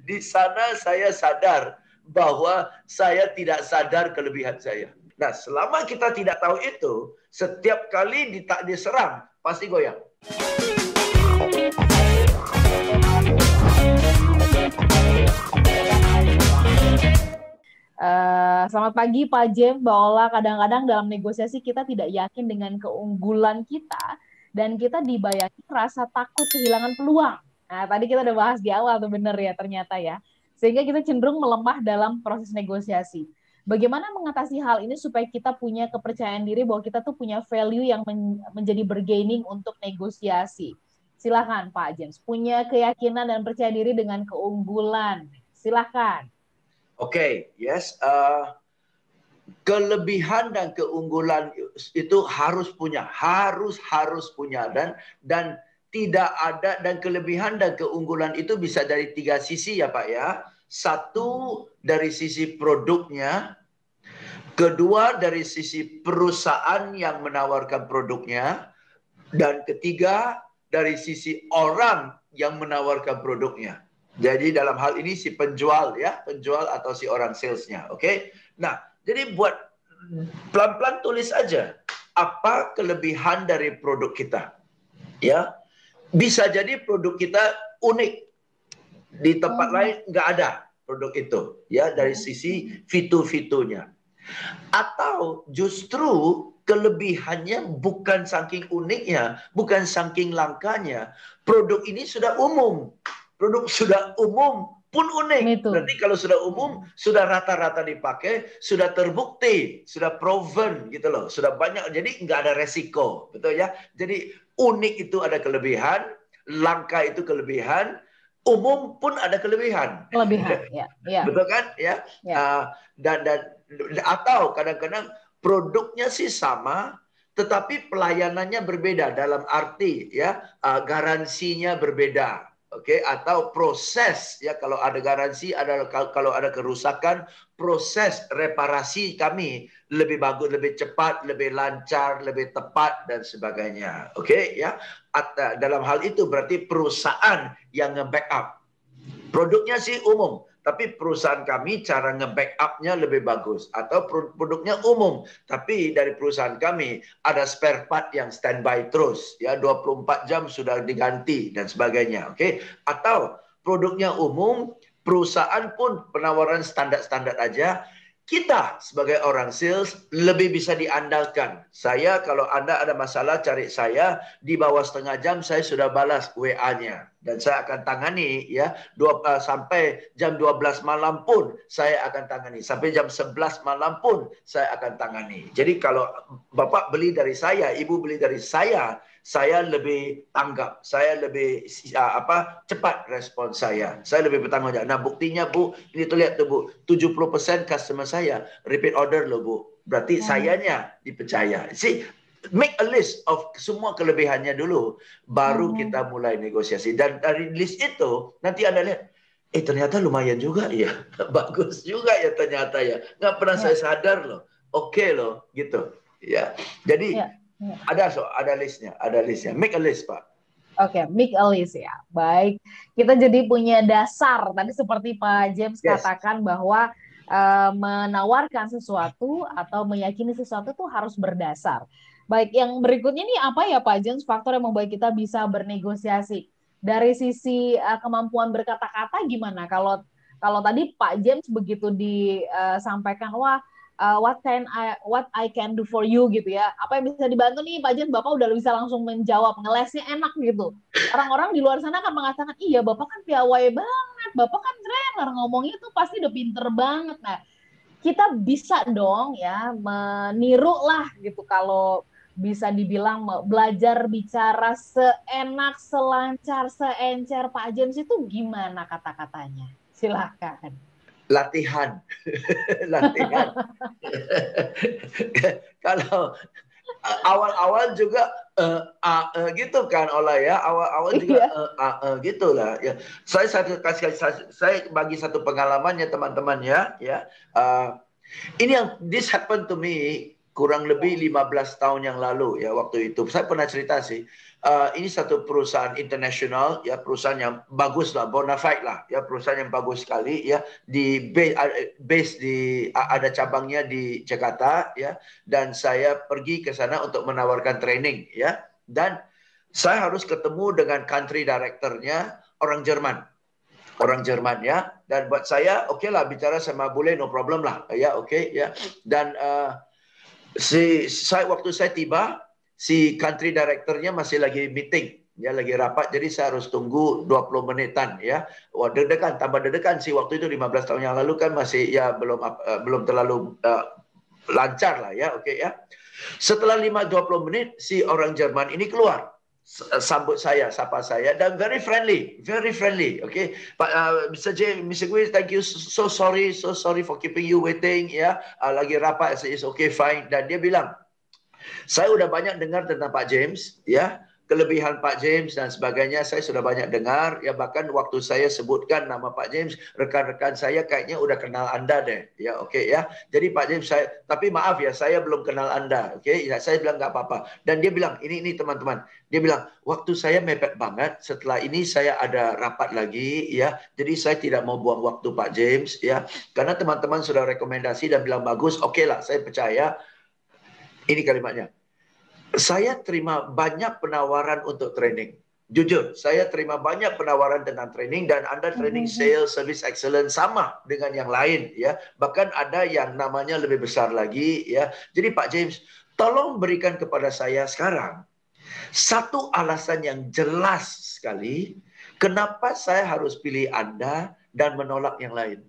Di sana saya sadar bahwa saya tidak sadar kelebihan saya. Nah, selama kita tidak tahu itu, setiap kali diserang, pasti goyang. Selamat pagi Pak James, Mbak Ola. Kadang-kadang dalam negosiasi kita tidak yakin dengan keunggulan kita dan kita dibayangi rasa takut kehilangan peluang. Nah, tadi kita udah bahas di awal tuh bener ya ternyata ya. Sehingga kita cenderung melemah dalam proses negosiasi. Bagaimana mengatasi hal ini supaya kita punya kepercayaan diri bahwa kita tuh punya value yang menjadi bargaining untuk negosiasi. Silakan Pak James, punya keyakinan dan percaya diri dengan keunggulan. Silakan. Oke, yes. Kelebihan dan keunggulan itu harus punya, harus punya, dan tidak ada, dan kelebihan dan keunggulan itu bisa dari 3 sisi ya Pak ya. Satu dari sisi produknya, kedua dari sisi perusahaan yang menawarkan produknya, dan ketiga dari sisi orang yang menawarkan produknya. Jadi dalam hal ini si penjual ya, penjual atau si orang salesnya, oke? Nah, jadi buat pelan-pelan tulis aja apa kelebihan dari produk kita, ya. Bisa jadi produk kita unik, di tempat lain nggak ada produk itu, ya, dari sisi fitur-fiturnya. Atau justru kelebihannya bukan saking uniknya, bukan saking langkanya, produk ini sudah umum. Produk sudah umum pun unik. Berarti kalau sudah umum, sudah rata-rata dipakai, sudah terbukti, sudah proven gitu loh, sudah banyak, jadi nggak ada resiko, betul ya? Jadi unik itu ada kelebihan, langka itu kelebihan, umum pun ada kelebihan. Kelebihan, ya. Betul kan? Ya. Dan atau kadang-kadang produknya sih sama, tetapi pelayanannya berbeda dalam arti ya garansinya berbeda. Oke, atau proses ya, kalau ada garansi, kalau ada kerusakan, proses reparasi kami lebih bagus, lebih cepat, lebih lancar, lebih tepat dan sebagainya. Oke ya. Dalam hal itu berarti perusahaan yang nge-backup. Produknya sih umum, tapi perusahaan kami cara nge-backupnya lebih bagus. Atau produknya umum, tapi dari perusahaan kami ada spare part yang standby terus, ya 24 jam sudah diganti dan sebagainya. Oke? Atau produknya umum, perusahaan pun penawaran standar-standar aja. Kita sebagai orang sales lebih bisa diandalkan. Saya, kalau Anda ada masalah cari saya, di bawah setengah jam saya sudah balas WA-nya. Dan saya akan tangani ya, sampai jam 12 malam pun saya akan tangani. Sampai jam 11 malam pun saya akan tangani. Jadi kalau Bapak beli dari saya, Ibu beli dari saya lebih tanggap, saya lebih cepat respon saya lebih bertanggung jawab. Nah buktinya Bu, ini tuh lihat tuh Bu, 70% customer saya repeat order loh Bu, berarti sayanya dipercaya. See, make a list of semua kelebihannya dulu, baru kita mulai negosiasi. Dan dari list itu nanti Anda lihat, ternyata lumayan juga ya, bagus juga ya ternyata ya, nggak pernah saya sadar loh, oke loh gitu ya. Jadi ada listnya, make a list Pak. Oke, make a list ya. Baik, kita jadi punya dasar. Tadi seperti Pak James katakan bahwa menawarkan sesuatu atau meyakini sesuatu itu harus berdasar. Baik, yang berikutnya nih apa ya Pak James, faktor yang membuat kita bisa bernegosiasi? Dari sisi kemampuan berkata-kata gimana? Kalau tadi Pak James begitu disampaikan, wah what I can do for you gitu ya. Apa yang bisa dibantu nih Pak Jen, Bapak udah bisa langsung menjawab, ngelesnya enak gitu. Orang-orang di luar sana akan mengatakan, iya Bapak kan piawai banget, Bapak kan trainer, ngomongnya tuh pasti udah pinter banget. Nah, kita bisa dong ya meniru lah gitu, kalau bisa dibilang belajar bicara seenak, selancar, seencer Pak James itu gimana kata-katanya? Silakan. Latihan. Kalau awal-awal juga gitu kan Ola ya, awal-awal juga gitulah ya. Saya bagi satu pengalaman ya teman-teman ya. Ini yang this happened to me kurang lebih 15 tahun yang lalu ya waktu itu. Saya pernah cerita sih. Ini satu perusahaan internasional ya, perusahaan yang bagus lah, bona fide lah ya, perusahaan yang bagus sekali ya, di base di ada cabangnya di Jakarta ya, dan saya pergi ke sana untuk menawarkan training ya, dan saya harus ketemu dengan country directornya orang Jerman. Orang Jerman ya, dan buat saya oke lah, bicara sama boleh, no problem lah ya, oke ya. Dan waktu saya tiba, si country directornya masih lagi meeting ya, lagi rapat, jadi saya harus tunggu 20 menitan ya. Wah, deg-degan, tambah deg-degan sih, waktu itu 15 tahun yang lalu kan masih ya belum terlalu lancar lah ya, oke ya. Setelah 20 menit si orang Jerman ini keluar, sambut saya, sapa saya, dan very friendly, okay. Pak Mr. J, Mr. Gui, thank you, so sorry for keeping you waiting ya. Lagi rapat, it's okay, fine. Dan dia bilang, saya udah banyak dengar tentang Pak James ya, kelebihan Pak James dan sebagainya, saya sudah banyak dengar ya, bahkan waktu saya sebutkan nama Pak James, rekan-rekan saya kayaknya udah kenal Anda deh ya, oke ya. Jadi Pak James, tapi maaf ya, saya belum kenal Anda, oke ya. Saya bilang nggak apa-apa, dan dia bilang ini teman-teman, dia bilang waktu saya mepet banget, setelah ini saya ada rapat lagi ya, jadi saya tidak mau buang waktu Pak James ya, karena teman-teman sudah rekomendasi dan bilang bagus, oke lah, saya percaya. Ini kalimatnya, saya terima banyak penawaran untuk training. Jujur, saya terima banyak penawaran tentang training, dan Anda training sales, service excellence sama dengan yang lain ya. Bahkan ada yang namanya lebih besar lagi ya. Jadi Pak James, tolong berikan kepada saya sekarang satu alasan yang jelas sekali kenapa saya harus pilih Anda dan menolak yang lain.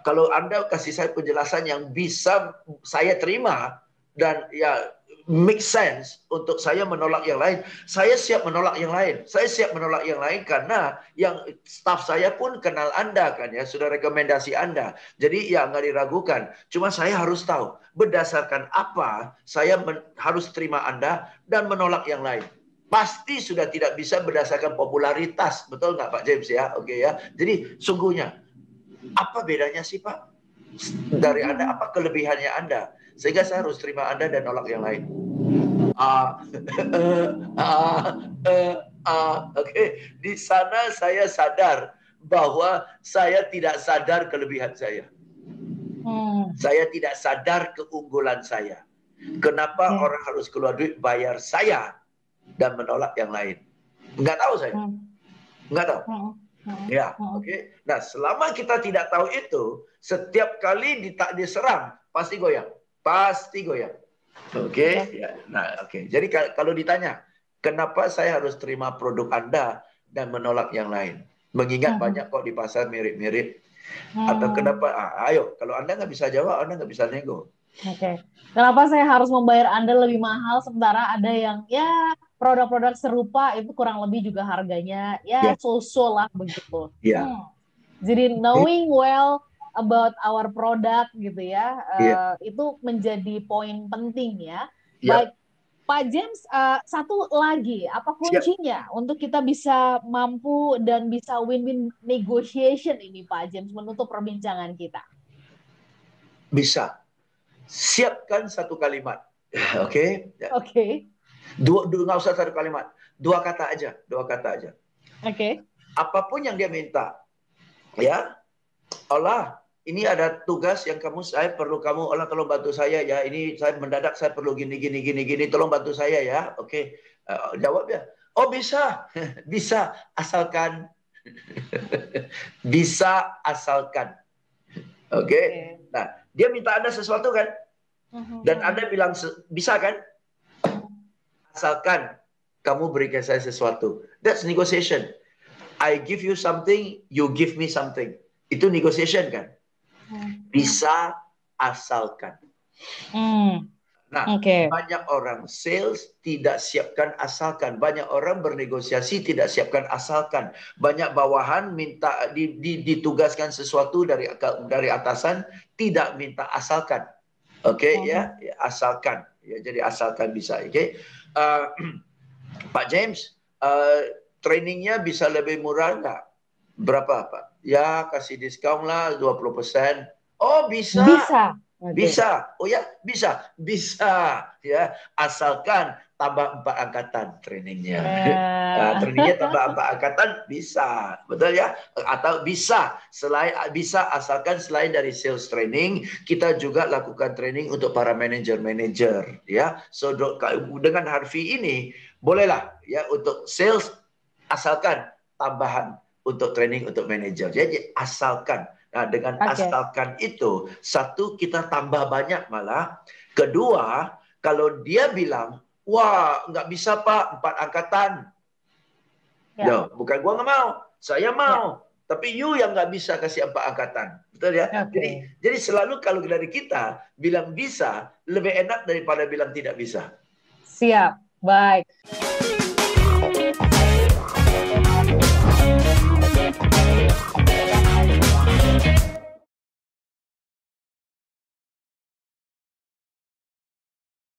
Kalau Anda kasih saya penjelasan yang bisa saya terima dan ya make sense untuk saya menolak yang lain, saya siap menolak yang lain. Saya siap menolak yang lain karena yang staff saya pun kenal Anda kan ya, sudah rekomendasi Anda. Jadi ya nggak diragukan. Cuma saya harus tahu berdasarkan apa saya harus terima Anda dan menolak yang lain. Pasti sudah tidak bisa berdasarkan popularitas, betul nggak Pak James ya? Oke ya. Jadi sungguhnya, apa bedanya sih Pak dari Anda? Apa kelebihannya Anda sehingga saya harus terima Anda dan nolak yang lain? Oke. Di sana saya sadar bahwa saya tidak sadar kelebihan saya. Saya tidak sadar keunggulan saya. Kenapa orang harus keluar duit bayar saya dan menolak yang lain? Nggak tahu saya. Nggak tahu. Ya, oke. Nah, selama kita tidak tahu itu, setiap kali diserang pasti goyang, Oke. Ya. Nah, oke. Jadi kalau ditanya, kenapa saya harus terima produk Anda dan menolak yang lain? Mengingat banyak kok di pasar mirip-mirip. Atau kenapa? Ayo, kalau Anda nggak bisa jawab, Anda nggak bisa nego. Oke. Kenapa saya harus membayar Anda lebih mahal sementara ada yang ya produk-produk serupa itu kurang lebih juga harganya ya so-so lah begitu. Jadi knowing well about our product gitu ya, itu menjadi poin penting ya. Baik, Pak James, satu lagi, apa kuncinya untuk kita bisa mampu dan bisa win-win negotiation ini Pak James menutup perbincangan kita? Bisa. Siapkan satu kalimat. Oke? Oke. Nggak usah satu kalimat, dua kata aja. Oke. Apapun yang dia minta, ya Allah, ini ada tugas yang saya perlu kamu, Allah tolong bantu saya ya, ini saya mendadak, saya perlu gini, tolong bantu saya ya. Oke. Jawab ya, oh bisa. Bisa asalkan bisa asalkan. Oke. Nah, dia minta Anda sesuatu kan, dan Anda bilang bisa kan, asalkan kamu berikan saya sesuatu. That's negotiation. I give you something, you give me something. Itu negotiation kan? Bisa asalkan. Nah, banyak orang sales tidak siapkan asalkan. Banyak orang bernegosiasi tidak siapkan asalkan. Banyak bawahan minta ditugaskan sesuatu dari atasan, tidak minta asalkan. Oke, ya, asalkan. Ya, jadi asalkan bisa. Oke. Pak James, trainingnya bisa lebih murah nggak? Berapa Pak? Ya kasih diskon lah 20%. Oh bisa. Bisa. Oh ya, bisa. Bisa. Ya, asalkan tambah 4 angkatan trainingnya. Nah, trainingnya tambah 4 angkatan bisa. Betul ya? Atau bisa asalkan selain dari sales training, kita juga lakukan training untuk para manajer-manajer, ya. So dengan Harvey ini bolehlah ya untuk sales, asalkan tambahan untuk training untuk manajer. Jadi asalkan. Nah, dengan asalkan itu, satu, kita tambah banyak malah. Kedua, kalau dia bilang, wah, nggak bisa Pak, 4 angkatan. Loh, bukan gua nggak mau, saya mau. Tapi you yang nggak bisa kasih 4 angkatan. Betul ya? Jadi selalu kalau dari kita bilang bisa, lebih enak daripada bilang tidak bisa. Siap, baik.